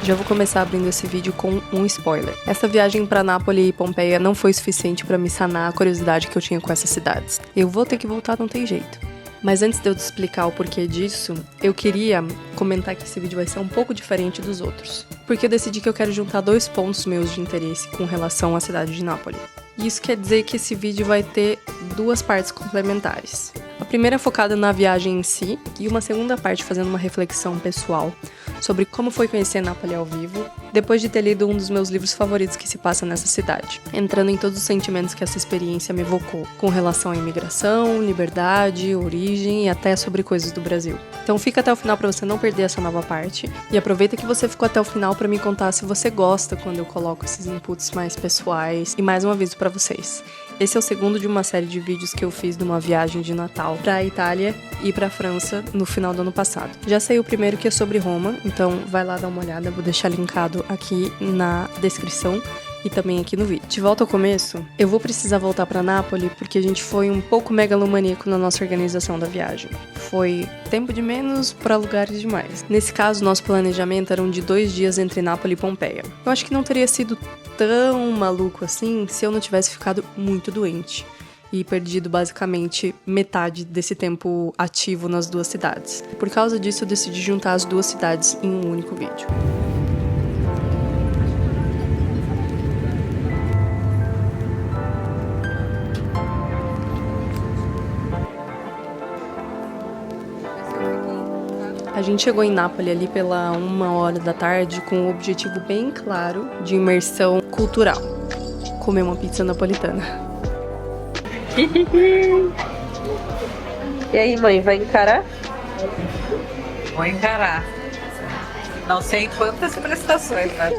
Já vou começar abrindo esse vídeo com um spoiler. Essa viagem para Nápoles e Pompeia não foi suficiente para me sanar a curiosidade que eu tinha com essas cidades. Eu vou ter que voltar, não tem jeito. Mas antes de eu te explicar o porquê disso, eu queria comentar que esse vídeo vai ser um pouco diferente dos outros. Porque eu decidi que eu quero juntar 2 pontos meus de interesse com relação à cidade de Nápoles. E isso quer dizer que esse vídeo vai ter 2 partes complementares. A primeira é focada na viagem em si, e uma segunda parte fazendo uma reflexão pessoal sobre como foi conhecer Nápoles ao vivo, depois de ter lido um dos meus livros favoritos que se passa nessa cidade, entrando em todos os sentimentos que essa experiência me evocou, com relação à imigração, liberdade, origem e até sobre coisas do Brasil. Então fica até o final para você não perder essa nova parte, e aproveita que você ficou até o final para me contar se você gosta quando eu coloco esses inputs mais pessoais, e mais um aviso para vocês. Esse é o segundo de uma série de vídeos que eu fiz numa viagem de Natal para a Itália e para a França no final do ano passado. Já saiu o primeiro, que é sobre Roma, então vai lá dar uma olhada, vou deixar linkado aqui na descrição e também aqui no vídeo. De volta ao começo, eu vou precisar voltar para Nápoles porque a gente foi um pouco megalomaníaco na nossa organização da viagem. Foi tempo de menos para lugares de mais. Nesse caso, nosso planejamento era de 2 dias entre Nápoles e Pompeia. Eu acho que não teria sido tão maluco assim se eu não tivesse ficado muito doente e perdido basicamente metade desse tempo ativo nas 2 cidades. Por causa disso, eu decidi juntar as 2 cidades em um único vídeo. A gente chegou em Nápoles ali pela 1h da tarde com um objetivo bem claro de imersão cultural. Comer uma pizza napolitana. E aí, mãe, vai encarar? Vou encarar. Não sei quantas prestações, né?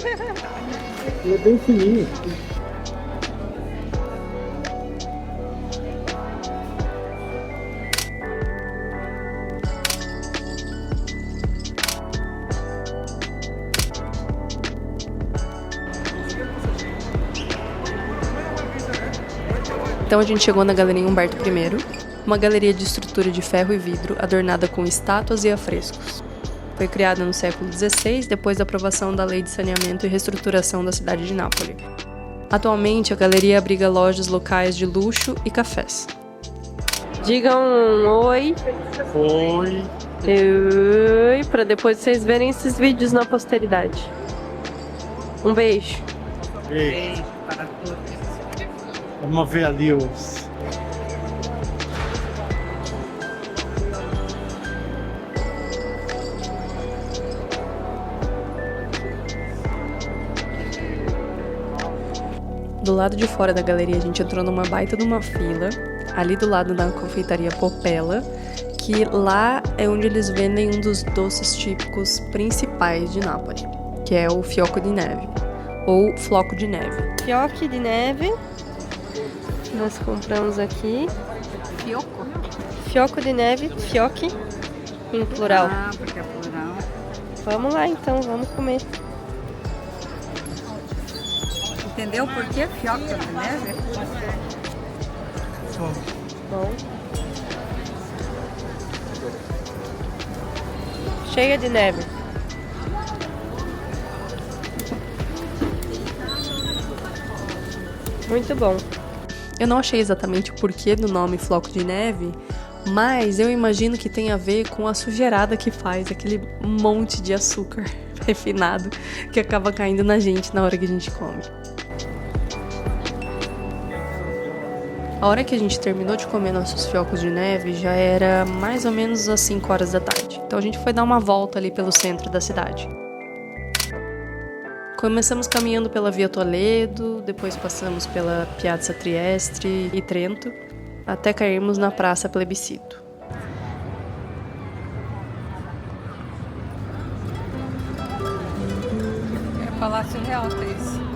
Ele é bem fininho. Então a gente chegou na Galeria Umberto I, uma galeria de estrutura de ferro e vidro adornada com estátuas e afrescos. Foi criada no século XVI, depois da aprovação da Lei de Saneamento e Reestruturação da cidade de Nápoles. Atualmente, a galeria abriga lojas locais de luxo e cafés. Digam um oi. Oi. Oi, para depois vocês verem esses vídeos na posteridade. Um beijo. Ei, Para todos. vamos ver ali os... Do lado de fora da galeria, a gente entrou numa baita de uma fila, ali do lado da confeitaria Popella, que lá é onde eles vendem um dos doces típicos principais de Nápoles, que é o fiocco di neve, ou floco de neve. Fiocchi de neve, nós compramos aqui. Fiocco? Fiocco de neve, fiocchi, em plural. Ah, porque é plural. Vamos lá então, vamos comer. Entendeu por que fiocco de neve? Bom. Cheia de neve. Muito bom. Eu não achei exatamente o porquê do nome floco de neve, mas eu imagino que tem a ver com a sujeirada que faz, aquele monte de açúcar refinado que acaba caindo na gente na hora que a gente come. A hora que a gente terminou de comer nossos fiocos de neve já era mais ou menos às 5h da tarde. Então a gente foi dar uma volta ali pelo centro da cidade. Começamos caminhando pela Via Toledo, depois passamos pela Piazza Trieste e Trento, até cairmos na Praça Plebiscito. É Palácio Real, tem isso.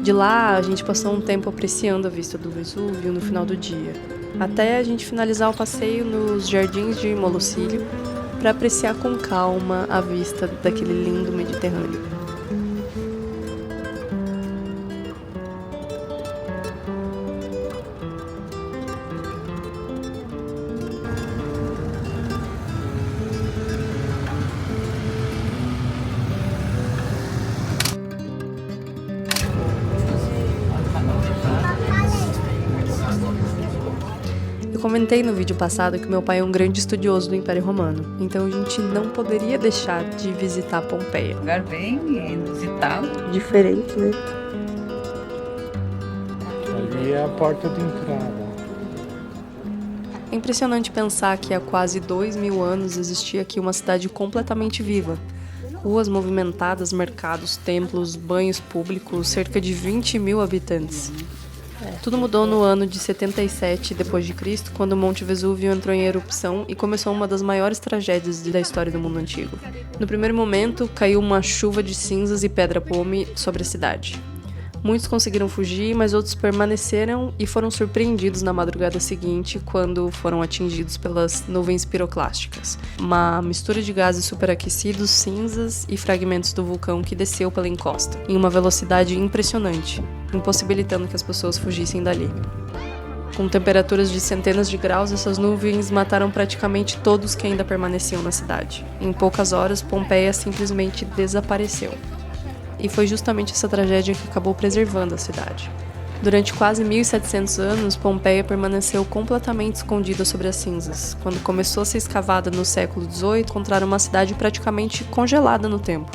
De lá, a gente passou um tempo apreciando a vista do Vesúvio no final do dia, até a gente finalizar o passeio nos Jardins de Molosílio para apreciar com calma a vista daquele lindo Mediterrâneo. comentei no vídeo passado que meu pai é um grande estudioso do Império Romano, então a gente não poderia deixar de visitar Pompeia. Lugar bem inusitado. Diferente, né? Ali é a porta de entrada. É impressionante pensar que há quase 2000 anos existia aqui uma cidade completamente viva. Ruas movimentadas, mercados, templos, banhos públicos, cerca de 20 mil habitantes. Tudo mudou no ano de 77 d.C., quando o Monte Vesúvio entrou em erupção e começou uma das maiores tragédias da história do mundo antigo. No primeiro momento, caiu uma chuva de cinzas e pedra-pome sobre a cidade. Muitos conseguiram fugir, mas outros permaneceram e foram surpreendidos na madrugada seguinte quando foram atingidos pelas nuvens piroclásticas, uma mistura de gases superaquecidos, cinzas e fragmentos do vulcão que desceu pela encosta, em uma velocidade impressionante, impossibilitando que as pessoas fugissem dali. Com temperaturas de centenas de graus, essas nuvens mataram praticamente todos que ainda permaneciam na cidade. Em poucas horas, Pompeia simplesmente desapareceu. E foi justamente essa tragédia que acabou preservando a cidade. Durante quase 1700 anos, Pompeia permaneceu completamente escondida sobre as cinzas. Quando começou a ser escavada no século XVIII, encontraram uma cidade praticamente congelada no tempo.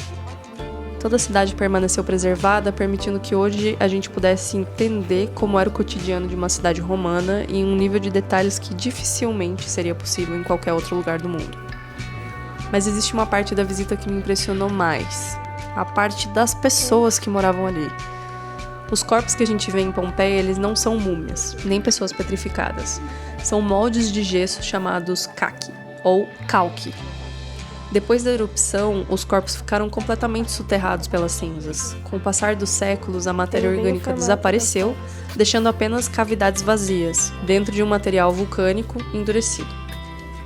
Toda a cidade permaneceu preservada, permitindo que hoje a gente pudesse entender como era o cotidiano de uma cidade romana em um nível de detalhes que dificilmente seria possível em qualquer outro lugar do mundo. Mas existe uma parte da visita que me impressionou mais. A parte das pessoas que moravam ali. Os corpos que a gente vê em Pompeia, eles não são múmias, nem pessoas petrificadas. São moldes de gesso chamados caqui, ou calque. Depois da erupção, os corpos ficaram completamente soterrados pelas cinzas. Com o passar dos séculos, a matéria orgânica desapareceu, deixando apenas cavidades vazias, dentro de um material vulcânico endurecido.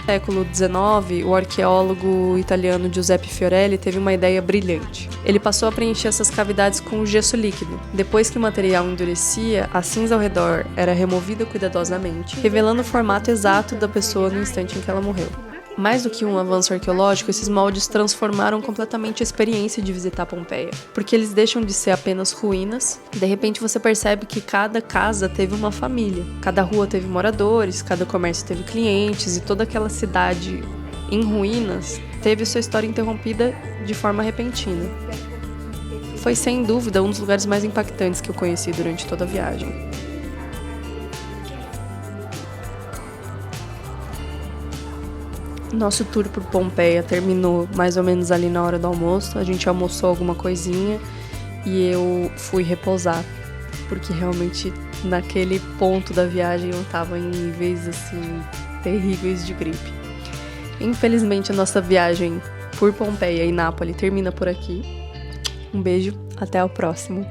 No século XIX, o arqueólogo italiano Giuseppe Fiorelli teve uma ideia brilhante. Ele passou a preencher essas cavidades com gesso líquido. Depois que o material endurecia, a cinza ao redor era removida cuidadosamente, revelando o formato exato da pessoa no instante em que ela morreu. Mais do que um avanço arqueológico, esses moldes transformaram completamente a experiência de visitar Pompeia, porque eles deixam de ser apenas ruínas. De repente você percebe que cada casa teve uma família, cada rua teve moradores, cada comércio teve clientes e toda aquela cidade em ruínas teve sua história interrompida de forma repentina. Foi sem dúvida um dos lugares mais impactantes que eu conheci durante toda a viagem. Nosso tour por Pompeia terminou mais ou menos ali na hora do almoço. A gente almoçou alguma coisinha e eu fui repousar, porque realmente naquele ponto da viagem eu tava em níveis assim terríveis de gripe. Infelizmente a nossa viagem por Pompeia e Nápoles termina por aqui. Um beijo, até o próximo.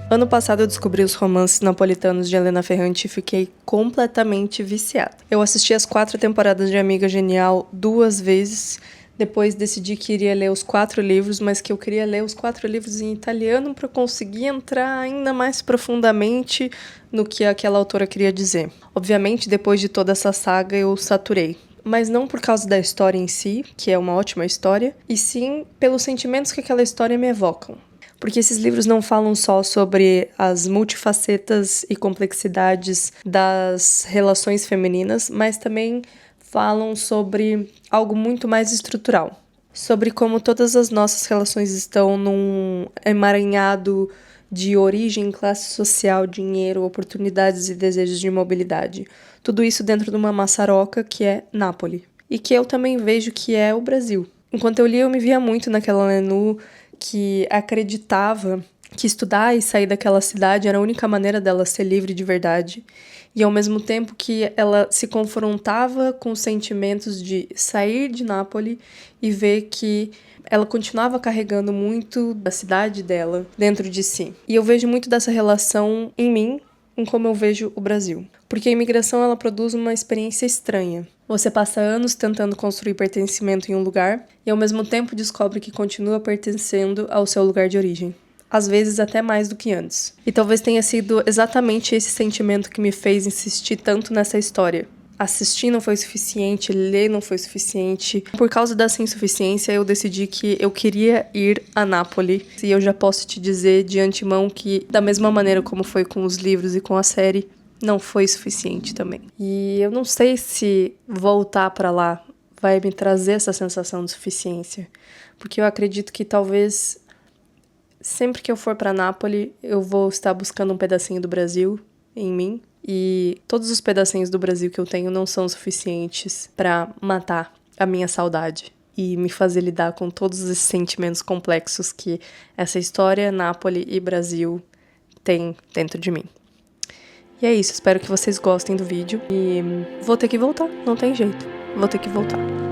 Ano passado eu descobri os romances napolitanos de Elena Ferrante e fiquei completamente viciada. Eu assisti as 4 temporadas de Amiga Genial 2 vezes, depois decidi que iria ler os 4 livros, mas que eu queria ler os 4 livros em italiano para conseguir entrar ainda mais profundamente no que aquela autora queria dizer. Obviamente, depois de toda essa saga, eu saturei. Mas não por causa da história em si, que é uma ótima história, e sim pelos sentimentos que aquela história me evocam. Porque esses livros não falam só sobre as multifacetas e complexidades das relações femininas, mas também falam sobre algo muito mais estrutural. Sobre como todas as nossas relações estão num emaranhado de origem, classe social, dinheiro, oportunidades e desejos de mobilidade. Tudo isso dentro de uma maçaroca que é Nápoles. E que eu também vejo que é o Brasil. Enquanto eu lia, eu me via muito naquela Lenu que acreditava que estudar e sair daquela cidade era a única maneira dela ser livre de verdade. E ao mesmo tempo que ela se confrontava com os sentimentos de sair de Nápoles e ver que ela continuava carregando muito da cidade dela dentro de si. E eu vejo muito dessa relação em mim, em como eu vejo o Brasil. Porque a imigração, ela produz uma experiência estranha. Você passa anos tentando construir pertencimento em um lugar e ao mesmo tempo descobre que continua pertencendo ao seu lugar de origem. Às vezes até mais do que antes. E talvez tenha sido exatamente esse sentimento que me fez insistir tanto nessa história. assistir não foi suficiente, ler não foi suficiente. Por causa dessa insuficiência, eu decidi que eu queria ir a Nápoles. E eu já posso te dizer de antemão que, da mesma maneira como foi com os livros e com a série, não foi suficiente também. E eu não sei se voltar pra lá vai me trazer essa sensação de suficiência. Porque eu acredito que talvez sempre que eu for pra Nápoles, eu vou estar buscando um pedacinho do Brasil em mim. E todos os pedacinhos do Brasil que eu tenho não são suficientes pra matar a minha saudade e me fazer lidar com todos esses sentimentos complexos que essa história, Nápoles e Brasil tem dentro de mim. E é isso, espero que vocês gostem do vídeo e vou ter que voltar, não tem jeito, vou ter que voltar.